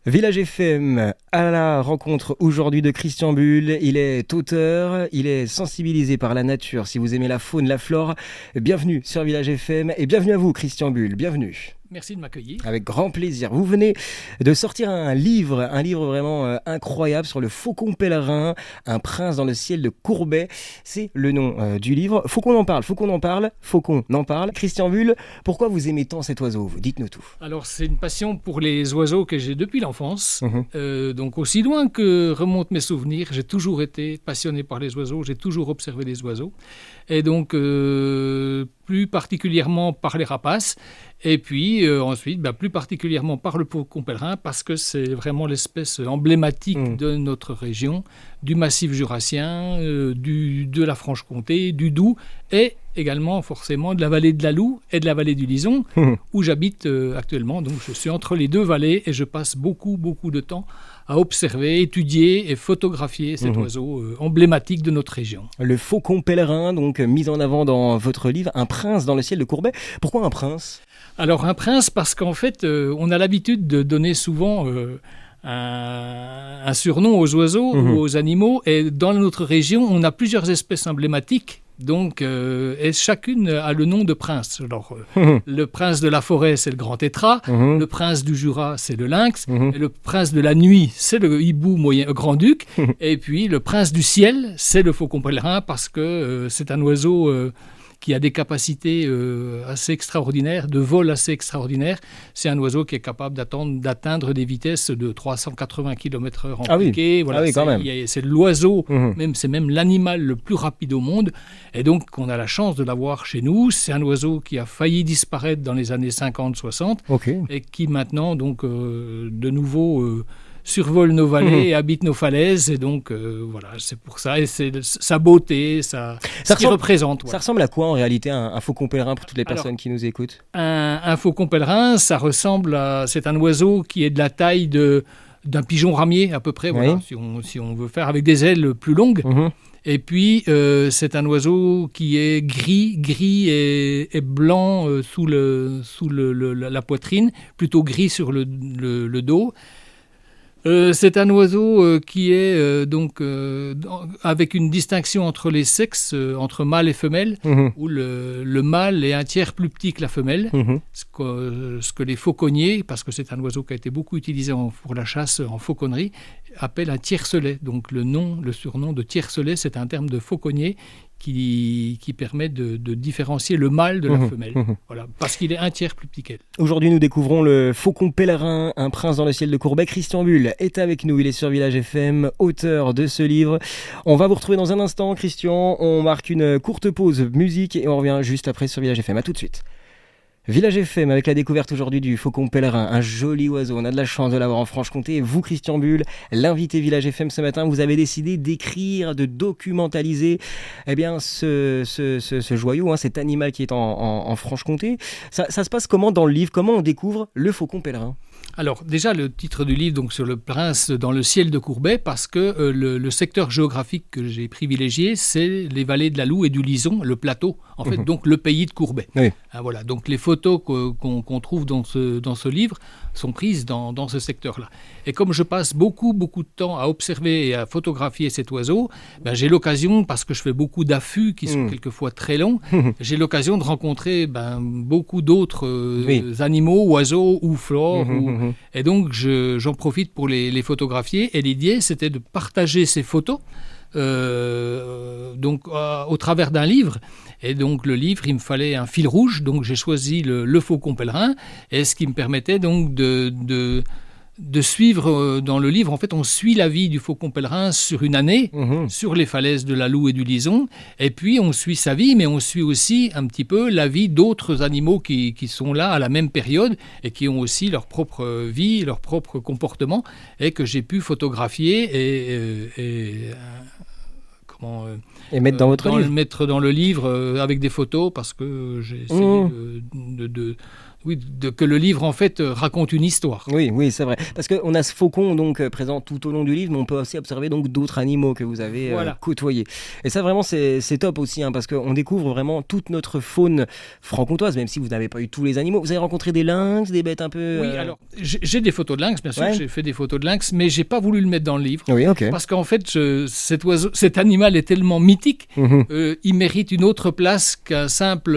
Village FM à la rencontre aujourd'hui de Christian Bull. Il est auteur, il est sensibilisé par la nature. Si vous aimez la faune, la flore, bienvenue sur Village FM et bienvenue à vous Christian Bull, bienvenue. Merci de m'accueillir. Avec grand plaisir. Vous venez de sortir un livre vraiment incroyable sur le faucon pèlerin, un prince dans le ciel de Courbet. C'est le nom du livre. Faut qu'on en parle. Christian Bull, pourquoi vous aimez tant cet oiseau? Vous dites-nous tout. Alors c'est une passion pour les oiseaux que j'ai depuis l'enfance. Donc aussi loin que remontent mes souvenirs, j'ai toujours été passionné par les oiseaux, j'ai toujours observé les oiseaux. Et donc plus particulièrement par les rapaces. Et puis ensuite, plus particulièrement par le faucon pèlerin, parce que c'est vraiment l'espèce emblématique de notre région, du massif jurassien, de la Franche-Comté, du Doubs, et également forcément de la vallée de la Loue et de la vallée du Lison, où j'habite actuellement. Donc je suis entre les deux vallées et je passe beaucoup de temps à observer, étudier et photographier cet oiseau emblématique de notre région. Le faucon pèlerin, donc mis en avant dans votre livre, un prince dans le ciel de Courbet. Pourquoi un prince ? Alors un prince parce qu'en fait, on a l'habitude de donner souvent un surnom aux oiseaux ou aux animaux. Et dans notre région, on a plusieurs espèces emblématiques. Donc, et chacune a le nom de prince. Alors, le prince de la forêt, c'est le grand tétras. Le prince du Jura, c'est le lynx. Et le prince de la nuit, c'est le hibou grand-duc. Et puis, le prince du ciel, c'est le faucon pèlerin parce que c'est un oiseau qui a des capacités assez extraordinaires, de vol assez extraordinaires. C'est un oiseau qui est capable d'atteindre des vitesses de 380 km/h en piqué. Voilà, quand même. C'est l'oiseau, c'est même l'animal le plus rapide au monde. Et donc, on a la chance de l'avoir chez nous. C'est un oiseau qui a failli disparaître dans les années 50-60 et qui maintenant, donc, de nouveau... survole nos vallées et habite nos falaises. Et donc, voilà, c'est pour ça. Et c'est sa beauté, ce qu'il représente. Voilà. Ça ressemble à quoi, en réalité, un faucon pèlerin, pour toutes les personnes qui nous écoutent ? Un faucon pèlerin, ça ressemble à... C'est un oiseau qui est de la taille d'un pigeon ramier, à peu près, voilà, si on veut faire, avec des ailes plus longues. Et puis, c'est un oiseau qui est gris et blanc sous la poitrine, plutôt gris sur le dos. C'est un oiseau qui est donc avec une distinction entre les sexes, entre mâle et femelle, où le mâle est un tiers plus petit que la femelle, ce que les fauconniers, parce que c'est un oiseau qui a été beaucoup utilisé pour la chasse en fauconnerie, appellent un tiercelet. Donc le surnom de tiercelet, c'est un terme de fauconnier qui permet de différencier le mâle de la femelle. Voilà, parce qu'il est un tiers plus petit qu'elle. Aujourd'hui, nous découvrons le faucon pèlerin, un prince dans le ciel de Courbet. Christian Bull est avec nous, il est sur Village FM, auteur de ce livre. On va vous retrouver dans un instant, Christian. On marque une courte pause musique et on revient juste après sur Village FM. À tout de suite. Village FM avec la découverte aujourd'hui du faucon pèlerin, un joli oiseau. On a de la chance de l'avoir en Franche-Comté. Et vous, Christian Bull, l'invité Village FM ce matin, vous avez décidé d'écrire, de documentaliser ce joyau, cet animal qui est en Franche-Comté. Ça se passe comment dans le livre? Comment on découvre le faucon pèlerin? Alors déjà le titre du livre, donc sur le prince dans le ciel de Courbet, parce que le secteur géographique que j'ai privilégié, c'est les vallées de la Loue et du Lison, le plateau, en fait, donc le pays de Courbet. Oui. Voilà, donc les photos qu'on trouve dans ce livre sont prises dans ce secteur-là. Et comme je passe beaucoup de temps à observer et à photographier cet oiseau, j'ai l'occasion, parce que je fais beaucoup d'affûts qui sont quelquefois très longs, j'ai l'occasion de rencontrer beaucoup d'autres animaux, oiseaux ou flores. Et donc, j'en profite pour les photographier. Et l'idée, c'était de partager ces photos au travers d'un livre. Et donc, le livre, il me fallait un fil rouge. Donc, j'ai choisi le faucon pèlerin. Et ce qui me permettait donc de suivre dans le livre. En fait, on suit la vie du faucon pèlerin sur une année, sur les falaises de la Loue et du Lison. Et puis, on suit sa vie, mais on suit aussi un petit peu la vie d'autres animaux qui sont là à la même période et qui ont aussi leur propre vie, leur propre comportement et que j'ai pu photographier et mettre dans votre livre. Mettre dans le livre avec des photos parce que j'ai essayé que le livre en fait raconte une histoire. Oui, c'est vrai. Parce qu'on a ce faucon donc présent tout au long du livre, mais on peut aussi observer donc d'autres animaux que vous avez côtoyés. Et ça vraiment c'est top aussi, parce qu'on découvre vraiment toute notre faune franc-comtoise, même si vous n'avez pas eu tous les animaux. Vous avez rencontré des lynx, des bêtes un peu... Oui, alors j'ai des photos de lynx, bien sûr, j'ai fait des photos de lynx, mais j'ai pas voulu le mettre dans le livre. Oui, ok. Parce qu'en fait, cet animal est tellement mythique, il mérite une autre place qu'une simple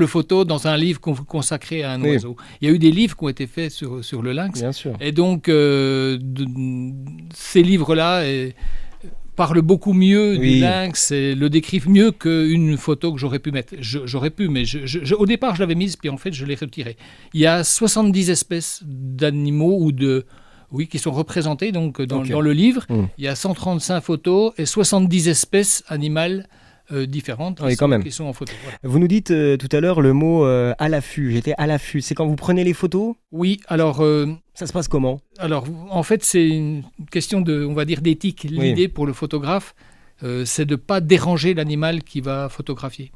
photo dans un livre consacré à un oiseau. Il y a eu des livres qui ont été faits sur le lynx. Bien sûr. Et donc, ces livres-là parlent beaucoup mieux du lynx et le décrivent mieux qu'une photo que j'aurais pu mettre. J'aurais pu, mais au départ, je l'avais mise, puis en fait, je l'ai retirée. Il y a 70 espèces d'animaux qui sont représentées donc, dans le livre. Il y a 135 photos et 70 espèces animales différentes qui sont en photo. Voilà. Vous nous dites tout à l'heure le mot à l'affût. J'étais à l'affût. C'est quand vous prenez les photos ? Oui, alors... ça se passe comment ? Alors, en fait, c'est une question d'éthique. L'idée pour le photographe, c'est de ne pas déranger l'animal qui va photographier.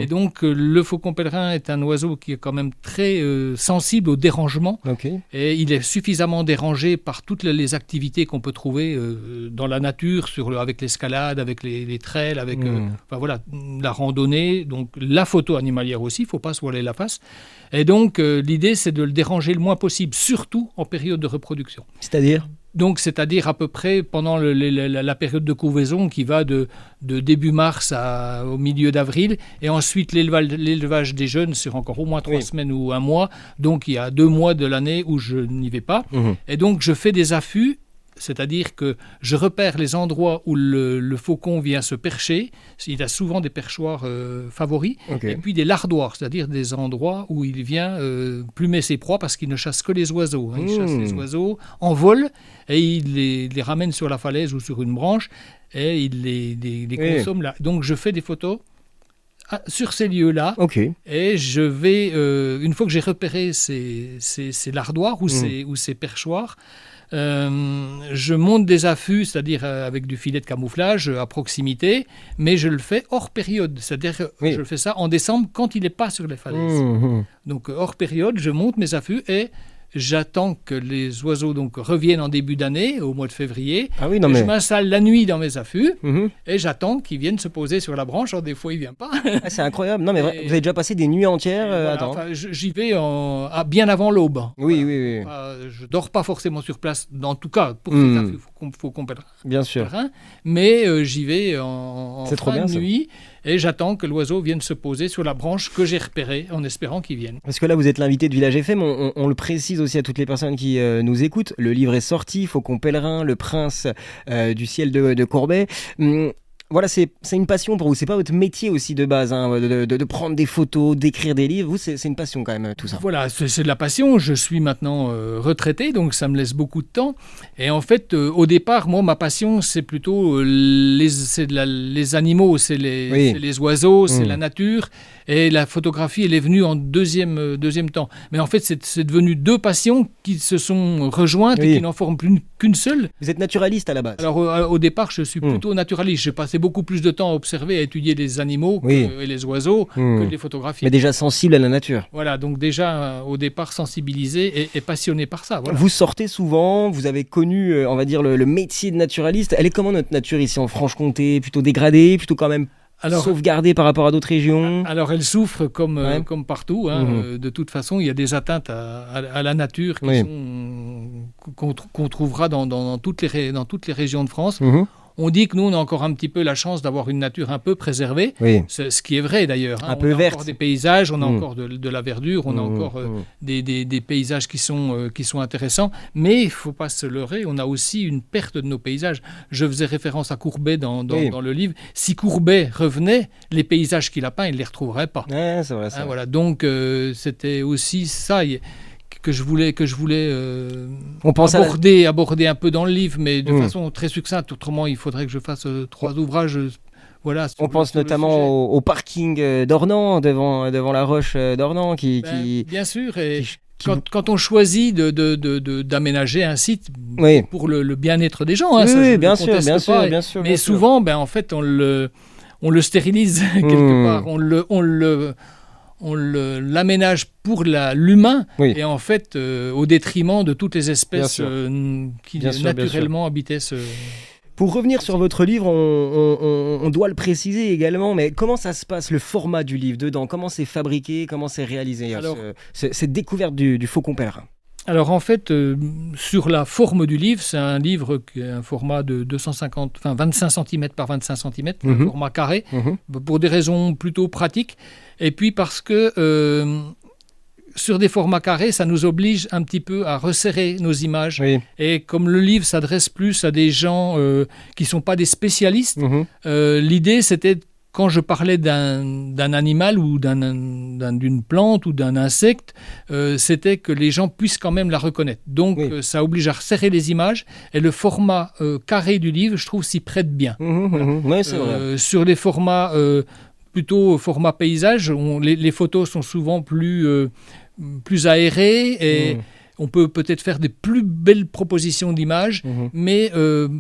Et donc, le faucon pèlerin est un oiseau qui est quand même très sensible au dérangement. Et il est suffisamment dérangé par toutes les activités qu'on peut trouver dans la nature, avec l'escalade, avec les trails, avec la randonnée. Donc, la photo animalière aussi, il ne faut pas se voiler la face. Et donc, l'idée, c'est de le déranger le moins possible, surtout en période de reproduction. C'est-à-dire à peu près pendant la période de couvaison qui va de début mars au milieu d'avril, et ensuite l'élevage des jeunes sur encore au moins 3 semaines ou 1 mois. Donc il y a 2 mois de l'année où je n'y vais pas. Et donc je fais des affûts, c'est-à-dire que je repère les endroits où le faucon vient se percher. Il a souvent des perchoirs favoris, et puis des lardoirs, c'est-à-dire des endroits où il vient plumer ses proies, parce qu'il ne chasse que les oiseaux. Il chasse les oiseaux en vol, et il les ramène sur la falaise ou sur une branche, et il les consomme là. Donc je fais des photos sur ces lieux-là, et je vais, une fois que j'ai repéré ces lardoirs ou ces perchoirs, je monte des affûts, c'est-à-dire avec du filet de camouflage à proximité, mais je le fais hors période, c'est-à-dire que je le fais ça en décembre quand il n'est pas sur les falaises. Donc hors période, je monte mes affûts et j'attends que les oiseaux donc reviennent en début d'année, au mois de février. Je m'installe la nuit dans mes affûts et j'attends qu'ils viennent se poser sur la branche. Alors, des fois, ils ne viennent pas. C'est incroyable. Non, mais vous avez déjà passé des nuits entières j'y vais bien avant l'aube. Oui. Je ne dors pas forcément sur place, en tout cas pour ces affûts, faucon pèlerin. Bien sûr. Mais j'y vais en fin de nuit. Et j'attends que l'oiseau vienne se poser sur la branche que j'ai repérée, en espérant qu'il vienne. Parce que là, vous êtes l'invité de Village FM, on le précise aussi à toutes les personnes qui nous écoutent. Le livre est sorti, Faucon pèlerin, le prince du ciel de Courbet. Voilà, c'est une passion pour vous. C'est pas votre métier aussi de base, de prendre des photos, d'écrire des livres. Vous, c'est une passion quand même, tout ça. Voilà, c'est de la passion. Je suis maintenant retraité, donc ça me laisse beaucoup de temps. Et en fait, au départ, moi, ma passion, c'est plutôt les animaux, c'est les oiseaux, c'est la nature. Et la photographie, elle est venue en deuxième temps. Mais en fait, c'est devenu 2 passions qui se sont rejointes et qui n'en forment plus qu'une seule. Vous êtes naturaliste à la base. Alors, au départ, je suis plutôt naturaliste. J'ai passé beaucoup plus de temps à observer, à étudier les animaux et les oiseaux que de les photographier. Mais déjà sensible à la nature. Voilà, donc déjà, au départ, sensibilisé et passionné par ça. Voilà. Vous sortez souvent, vous avez connu, on va dire, le métier de naturaliste. Elle est comment notre nature ici en Franche-Comté ? Plutôt dégradée, plutôt quand même sauvegardée par rapport à d'autres régions ? Alors, elle souffre comme partout. De toute façon, il y a des atteintes à la nature qu'on trouvera dans toutes les régions de France. On dit que nous, on a encore un petit peu la chance d'avoir une nature un peu préservée, ce qui est vrai d'ailleurs. Un peu verte. On a encore des paysages, on a encore de la verdure, on a encore des paysages qui sont intéressants, mais il ne faut pas se leurrer, on a aussi une perte de nos paysages. Je faisais référence à Courbet dans le livre. Si Courbet revenait, les paysages qu'il a peints, il ne les retrouverait pas. Ouais, c'est vrai, ça. Voilà. Donc, c'était aussi ça que je voulais aborder un peu dans le livre, mais de façon très succincte. Autrement, il faudrait que je fasse 3 ouvrages. Voilà, on pense notamment au parking d'Ornans, devant la roche d'Ornans. Bien sûr, et quand on choisit d'aménager un site pour le bien-être des gens, bien sûr. Mais souvent, en fait, on le stérilise quelque part. on l'aménage pour l'humain et en fait au détriment de toutes les espèces qui naturellement habitaient ce... Pour revenir sur votre livre, on doit le préciser également, mais comment ça se passe, le format du livre dedans? Comment c'est fabriqué? Comment c'est réalisé? Alors, cette découverte du Faucon Pèlerin. Alors en fait, sur la forme du livre, c'est un livre qui a un format de 25 cm par 25 cm, un format carré, pour des raisons plutôt pratiques. Et puis parce que sur des formats carrés, ça nous oblige un petit peu à resserrer nos images. Oui. Et comme le livre s'adresse plus à des gens qui ne sont pas des spécialistes, l'idée c'était, quand je parlais d'un animal ou d'une plante ou d'un insecte, c'était que les gens puissent quand même la reconnaître. Donc ça oblige à resserrer les images, et le format carré du livre, je trouve, s'y prête bien. Ouais, c'est vrai. Sur les formats... plutôt format paysage, les photos sont souvent plus aérées et on peut peut-être faire des plus belles propositions d'images, mais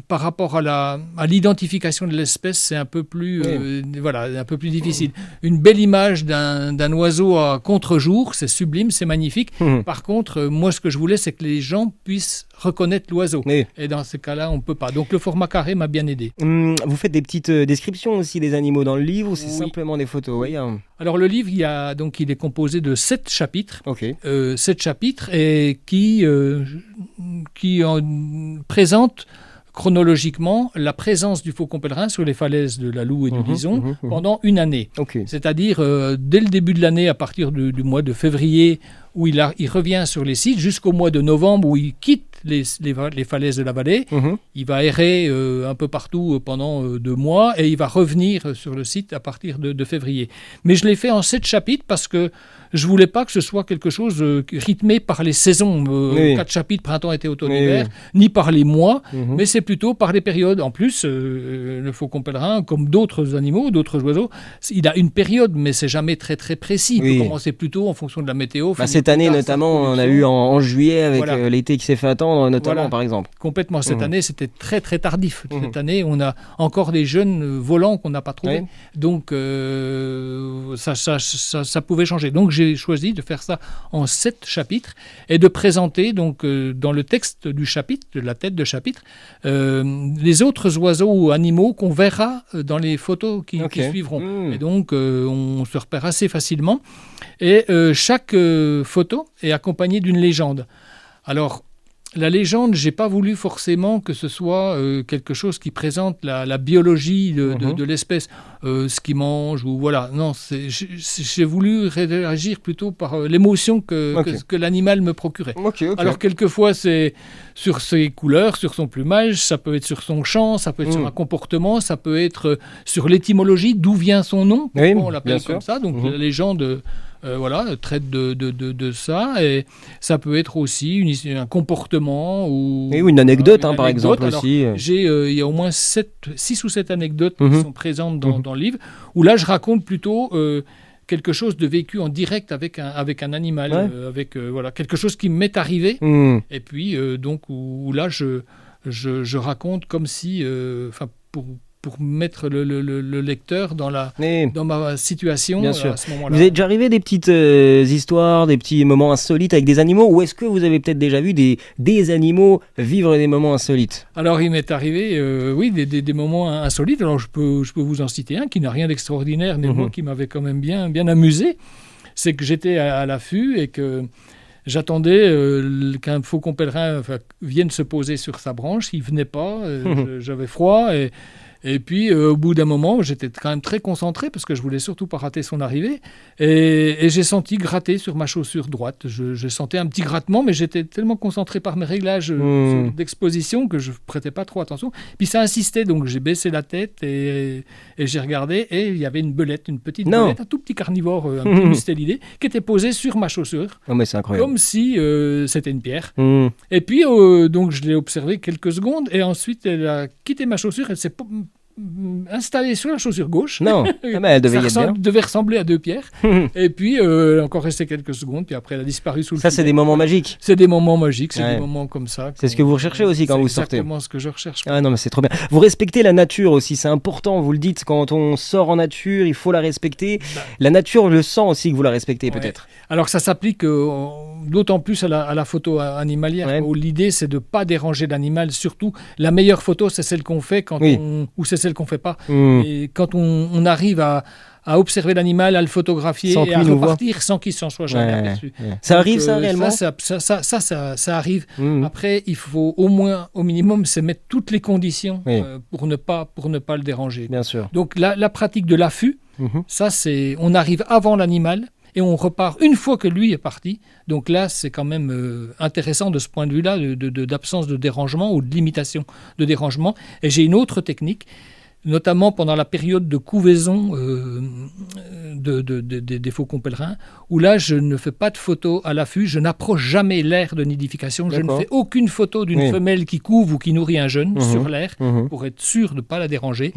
par rapport à l'identification de l'espèce, c'est un peu plus, un peu plus difficile. Une belle image d'un oiseau à contre-jour, c'est sublime, c'est magnifique. Par contre, moi, ce que je voulais, c'est que les gens puissent reconnaître l'oiseau. Et dans ces cas-là, on ne peut pas. Donc, le format carré m'a bien aidé. Vous faites des petites descriptions aussi des animaux dans le livre, ou c'est simplement des photos? Alors, le livre, il est composé de 7 chapitres. 7 chapitres et qui présentent chronologiquement la présence du Faucon Pèlerin sur les falaises de la Loue et du Lison pendant une année. C'est-à-dire, dès le début de l'année, à partir du mois de février, où il revient sur les sites, jusqu'au mois de novembre, où il quitte les falaises de la vallée. Il va errer un peu partout pendant 2 mois, et il va revenir sur le site à partir de février. Mais je l'ai fait en 7 chapitres parce que je ne voulais pas que ce soit quelque chose rythmé par les saisons, 4 chapitres, printemps, été, automne, hiver, ni par les mois, mais c'est plutôt par les périodes. En plus, le Faucon Pèlerin, comme d'autres animaux, d'autres oiseaux, il a une période, mais c'est jamais très très précis. Il peut commencer plutôt en fonction de la météo. Cette année, notamment, on a eu en juillet, avec l'été qui s'est fait attendre, notamment, par exemple. Complètement. Cette année, c'était très très tardif. Cette année, on a encore des jeunes volants qu'on n'a pas trouvés. Donc, ça pouvait changer. Donc, j'ai choisi de faire ça en 7 chapitres et de présenter donc dans le texte du chapitre, de la tête de chapitre, les autres oiseaux ou animaux qu'on verra dans les photos qui suivront. Et donc on se repère assez facilement. Et chaque photo est accompagnée d'une légende. Alors, la légende, j'ai pas voulu forcément que ce soit quelque chose qui présente la biologie de l'espèce, ce qu'il mange ou voilà. Non, j'ai voulu réagir plutôt par l'émotion que l'animal me procurait. Alors quelquefois c'est sur ses couleurs, sur son plumage, ça peut être sur son chant, ça peut être sur un comportement, ça peut être sur l'étymologie, d'où vient son nom, pourquoi on l'appelle comme ça. Donc la légende traite de ça, et ça peut être aussi un comportement ou une anecdote, par exemple. Alors, aussi. Il y a au moins 6 ou 7 anecdotes qui sont présentes dans le livre, où là je raconte plutôt quelque chose de vécu en direct avec un animal, quelque chose qui m'est arrivé, et puis donc où là je raconte comme si, pour mettre le lecteur dans ma situation à ce moment-là. Vous avez déjà arrivé des petites histoires, des petits moments insolites avec des animaux, ou est-ce que vous avez peut-être déjà vu des animaux vivre des moments insolites? Alors, il m'est arrivé, des moments insolites. Alors, je peux vous en citer un qui n'a rien d'extraordinaire, mais moi qui m'avait quand même bien amusé. C'est que j'étais à l'affût et que j'attendais qu'un Faucon Pèlerin vienne se poser sur sa branche. Il ne venait pas, j'avais froid, et puis, au bout d'un moment, j'étais quand même très concentré parce que je voulais surtout pas rater son arrivée. Et j'ai senti gratter sur ma chaussure droite. Je sentais un petit grattement, mais j'étais tellement concentré par mes réglages d'exposition que je prêtais pas trop attention. Puis ça insistait, donc j'ai baissé la tête et j'ai regardé. Et il y avait une belette, une petite belette, un tout petit carnivore, un petit mustélidé, qui était posé sur ma chaussure. Mais c'est incroyable. Comme si c'était une pierre. Et puis, donc je l'ai observé quelques secondes. Et ensuite, elle a quitté ma chaussure. Elle s'est installée sur la chaussure gauche. Non, mais elle devait y être bien. Devait ressembler à deux pierres. Et puis, encore resté quelques secondes, puis après, elle a disparu sous le Ça, c'est des moments magiques. C'est des moments magiques, c'est des moments comme ça. C'est ce que vous recherchez aussi quand vous sortez. C'est exactement ce que je recherche. Ah non, mais c'est trop bien. Vous respectez la nature aussi, c'est important, vous le dites, quand on sort en nature, il faut la respecter. La nature, je sens aussi que vous la respectez peut-être. Alors ça s'applique d'autant plus à la photo animalière, où l'idée c'est de ne pas déranger l'animal. Surtout, la meilleure photo, c'est celle qu'on fait ou c'est celle qu'on ne fait pas. Et quand on arrive à observer l'animal, à le photographier et à repartir sans qu'il s'en soit jamais aperçu. Ça arrive ça réellement ? Ça arrive. Après, il faut au minimum, c'est mettre toutes les conditions pour ne pas le déranger. Bien sûr. Donc la pratique de l'affût, ça c'est, on arrive avant l'animal et on repart une fois que lui est parti. Donc là, c'est quand même intéressant de ce point de vue-là, d'absence de dérangement ou de limitation de dérangement. Et j'ai une autre technique, notamment pendant la période de couvaison des faucons pèlerins, où là, je ne fais pas de photos à l'affût, je n'approche jamais l'aire de nidification, je ne fais aucune photo d'une femelle qui couve ou qui nourrit un jeune sur l'aire, pour être sûr de ne pas la déranger.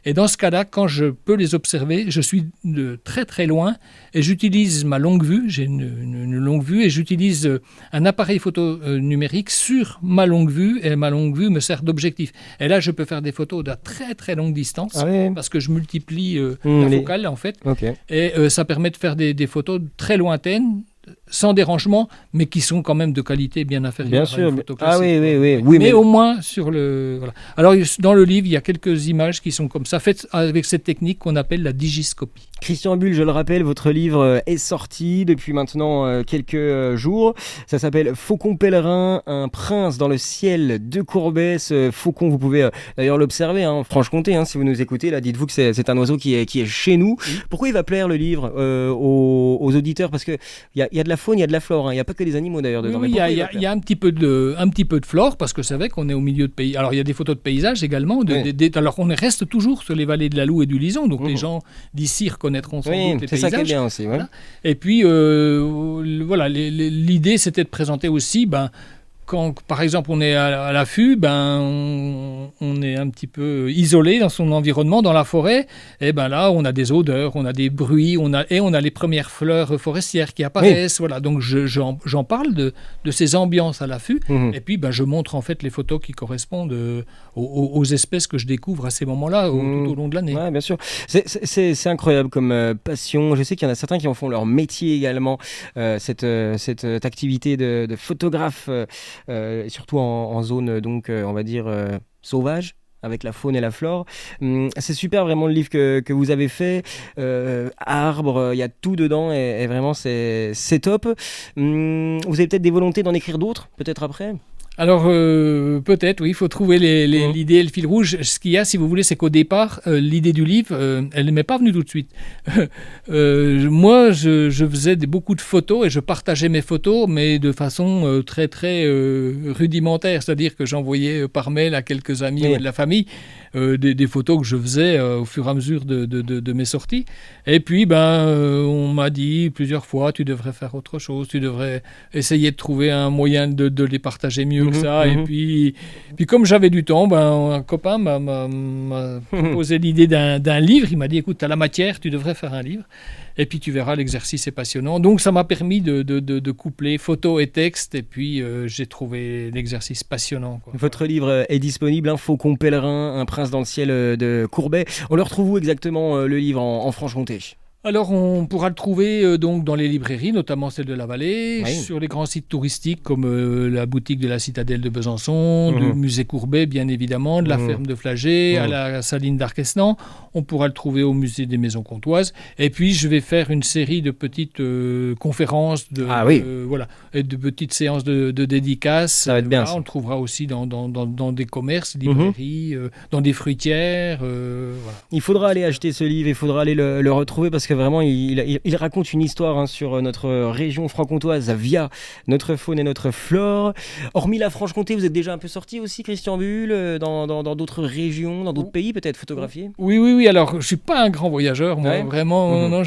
Et dans ce cas-là, quand je peux les observer, je suis de très très loin et j'utilise ma longue vue, j'ai une longue vue, et j'utilise un appareil photo numérique sur ma longue vue, et ma longue vue me sert d'objectif. Et là, je peux faire des photos de très très longue distance, parce que je multiplie la focale en fait, et ça permet de faire des photos très lointaines, sans dérangement, mais qui sont quand même de qualité bien inférieure à une photo classique. Mais au moins sur le... Voilà. Alors, dans le livre, il y a quelques images qui sont comme ça, faites avec cette technique qu'on appelle la digiscopie. Christian Bull, je le rappelle, votre livre est sorti depuis maintenant quelques jours. Ça s'appelle Faucon pèlerin, un prince dans le ciel de Courbet. Ce faucon, vous pouvez d'ailleurs l'observer en Franche-Comté, si vous nous écoutez. Là, dites-vous que c'est un oiseau qui est chez nous. Pourquoi il va plaire le livre aux auditeurs ? Parce qu'il y a de la faune, il y a de la flore. Il n'y a pas que des animaux d'ailleurs dedans. Oui, il y a un petit peu de flore, parce que c'est vrai qu'on est au milieu de pays. Alors, il y a des photos de paysages également. Alors, on reste toujours sur les vallées de la Loue et du Lison. Donc, les gens d'ici reconnaîtront sans doute les paysages. C'est ça qui est bien aussi. Et puis, voilà, l'idée, c'était de présenter aussi... Quand, par exemple, on est à l'affût, on est un petit peu isolé dans son environnement, dans la forêt. Et là, on a des odeurs, on a des bruits, on a les premières fleurs forestières qui apparaissent. Voilà, donc j'en parle de ces ambiances à l'affût. Et puis, je montre en fait les photos qui correspondent aux espèces que je découvre à ces moments-là, tout au long de l'année. Ouais, bien sûr. C'est incroyable comme passion. Je sais qu'il y en a certains qui en font leur métier également, cette activité de photographe. Et surtout en zone on va dire sauvage, avec la faune et la flore. C'est super vraiment le livre que vous avez fait, arbres, il y a tout dedans et vraiment c'est top. Vous avez peut-être des volontés d'en écrire d'autres peut-être après ? Alors, peut-être, oui, il faut trouver l'idée et le fil rouge. Ce qu'il y a, si vous voulez, c'est qu'au départ, l'idée du livre, elle ne m'est pas venue tout de suite. Moi, je faisais beaucoup de photos et je partageais mes photos, mais de façon très, très rudimentaire. C'est-à-dire que j'envoyais par mail à quelques amis ou de la famille des photos que je faisais au fur et à mesure de mes sorties. Et puis, on m'a dit plusieurs fois, tu devrais faire autre chose, tu devrais essayer de trouver un moyen de les partager mieux que ça. Et puis comme j'avais du temps, un copain m'a proposé l'idée d'un livre. Il m'a dit, écoute, tu as la matière, tu devrais faire un livre. Et puis tu verras, l'exercice est passionnant. Donc ça m'a permis de coupler photo et texte. Et puis j'ai trouvé l'exercice passionnant. Votre livre est disponible, Faucon pèlerin, un prince dans le ciel de Courbet. On le retrouve où exactement, le livre en Franche-Comté ? Alors, on pourra le trouver donc dans les librairies, notamment celle de la Vallée, sur les grands sites touristiques comme la boutique de la Citadelle de Besançon, du musée Courbet, bien évidemment, de la ferme de Flagey, à la saline d'Arquesnan. On pourra le trouver au musée des Maisons Comtoises. Et puis, je vais faire une série de petites conférences, et de petites séances de dédicaces. Ça va être bien. On le trouvera aussi dans des commerces, librairies, dans des fruitières. Il faudra aller acheter ce livre, il faudra aller le retrouver parce que vraiment, il raconte une histoire sur notre région franc-comtoise via notre faune et notre flore. Hormis la Franche-Comté, vous êtes déjà un peu sorti aussi, Christian Bull, dans d'autres régions, dans d'autres pays peut-être photographiés? Oui. Alors, je ne suis pas un grand voyageur, moi, vraiment. Non,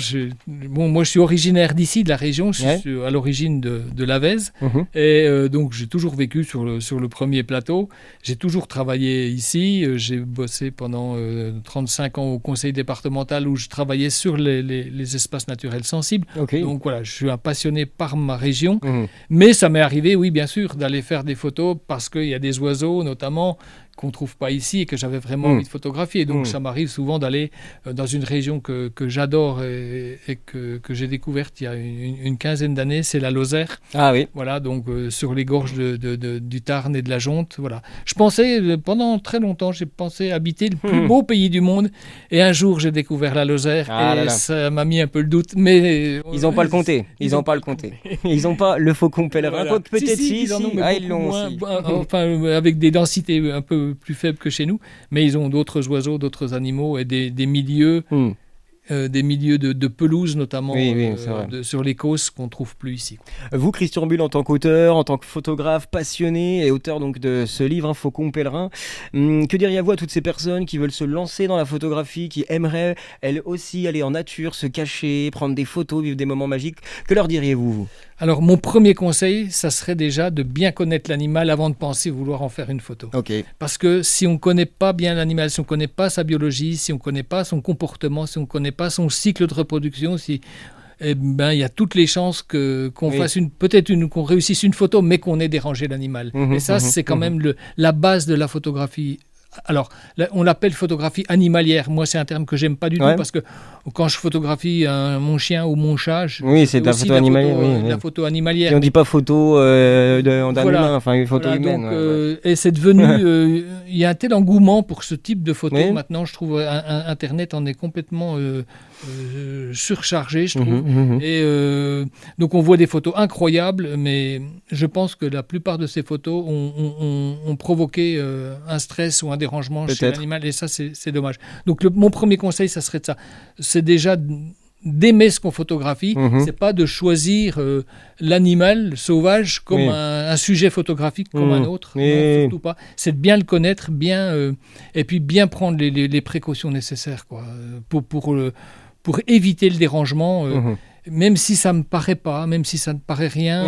moi, je suis originaire d'ici, de la région. Je suis à l'origine de l'Avèze. Et donc, j'ai toujours vécu sur le premier plateau. J'ai toujours travaillé ici. J'ai bossé pendant 35 ans au conseil départemental où je travaillais sur les espaces naturels sensibles. Donc voilà, je suis un passionné par ma région. Mais ça m'est arrivé, oui, bien sûr, d'aller faire des photos parce qu'il y a des oiseaux, notamment, qu'on ne trouve pas ici et que j'avais vraiment envie de photographier. Donc ça m'arrive souvent d'aller dans une région que j'adore et que j'ai découverte il y a une quinzaine d'années, c'est la Lozère. Ah oui. Voilà, donc sur les gorges du Tarn et de la Jonte. Voilà. Je pensais, pendant très longtemps, j'ai pensé habiter le plus beau pays du monde. Et un jour, j'ai découvert la Lozère ça m'a mis un peu le doute. Mais ils n'ont pas le compté. Ils n'ont pas le compté. Ils n'ont pas le faucon pèlerin. Voilà. Peut-être si. Ils l'ont aussi. Enfin, avec des densités un peu plus faibles que chez nous, mais ils ont d'autres oiseaux, d'autres animaux et des milieux, de pelouse notamment sur les causses qu'on ne trouve plus ici. Vous, Christian Bull, en tant qu'auteur, en tant que photographe passionné et auteur donc de ce livre, Faucon pèlerin, que diriez-vous à toutes ces personnes qui veulent se lancer dans la photographie, qui aimeraient elles aussi aller en nature, se cacher, prendre des photos, vivre des moments magiques? Que leur diriez-vous, vous? Alors, mon premier conseil, ça serait déjà de bien connaître l'animal avant de penser vouloir en faire une photo. Parce que si on ne connaît pas bien l'animal, si on ne connaît pas sa biologie, si on ne connaît pas son comportement, si on ne connaît pas son cycle de reproduction, il y a toutes les chances qu'on qu'on réussisse une photo, mais qu'on ait dérangé l'animal. Et ça, c'est quand même la base de la photographie. Alors, on l'appelle photographie animalière. Moi, c'est un terme que j'aime pas du tout parce que quand je photographie mon chien ou mon chat, c'est de la photo animalière. La photo animalière. Et on dit pas photo d'un humain, enfin une photo humaine. Donc, et c'est devenu, il y a un tel engouement pour ce type de photo. Maintenant, je trouve Internet en est complètement surchargé, je trouve. Et donc, on voit des photos incroyables, mais je pense que la plupart de ces photos ont provoqué un stress ou un dérangement chez l'animal, et ça, c'est dommage. Donc, mon premier conseil, ça serait de ça. C'est déjà d'aimer ce qu'on photographie, c'est pas de choisir l'animal sauvage comme un sujet photographique comme un autre, non, surtout pas. C'est de bien le connaître, et puis bien prendre les précautions nécessaires, quoi, pour éviter le dérangement. Même si ça me paraît pas, même si ça ne paraît rien,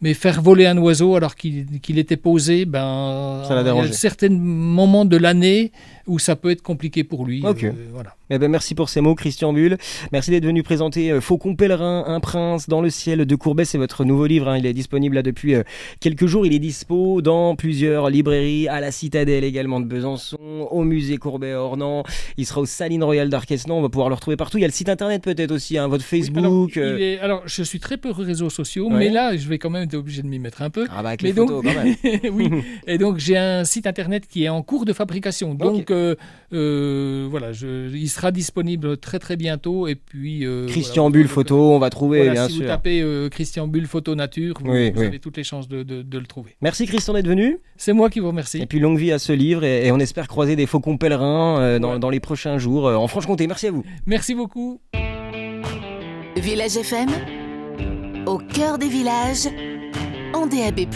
mais faire voler un oiseau alors qu'il était posé, il y a certains moments de l'année où ça peut être compliqué pour lui. Voilà. Merci pour ces mots, Christian Bull. Merci d'être venu présenter Faucon pèlerin, un prince dans le ciel de Courbet. C'est votre nouveau livre, il est disponible là depuis quelques jours. Il est dispo dans plusieurs librairies, à la Citadelle également de Besançon, au musée Courbet à Ornans. Il sera au Salines Royales d'Arquesnan. On va pouvoir le retrouver partout. Il y a le site internet peut-être aussi, votre Facebook. Alors, je suis très peu réseaux sociaux, mais là, je vais quand même être obligé de m'y mettre un peu. Avec les photos quand même. Oui. Et donc, j'ai un site internet qui est en cours de fabrication. Donc, voilà, il sera disponible très très bientôt. Et puis Christian Bull photo, on va trouver bien sûr. Si vous tapez Christian Bull photo nature, vous avez toutes les chances de le trouver. Merci Christian d'être venu. C'est moi qui vous remercie. Et puis longue vie à ce livre, et on espère croiser des faucons pèlerins dans les prochains jours en Franche-Comté. Merci à vous. Merci beaucoup. Village FM, au cœur des villages, en DAB+.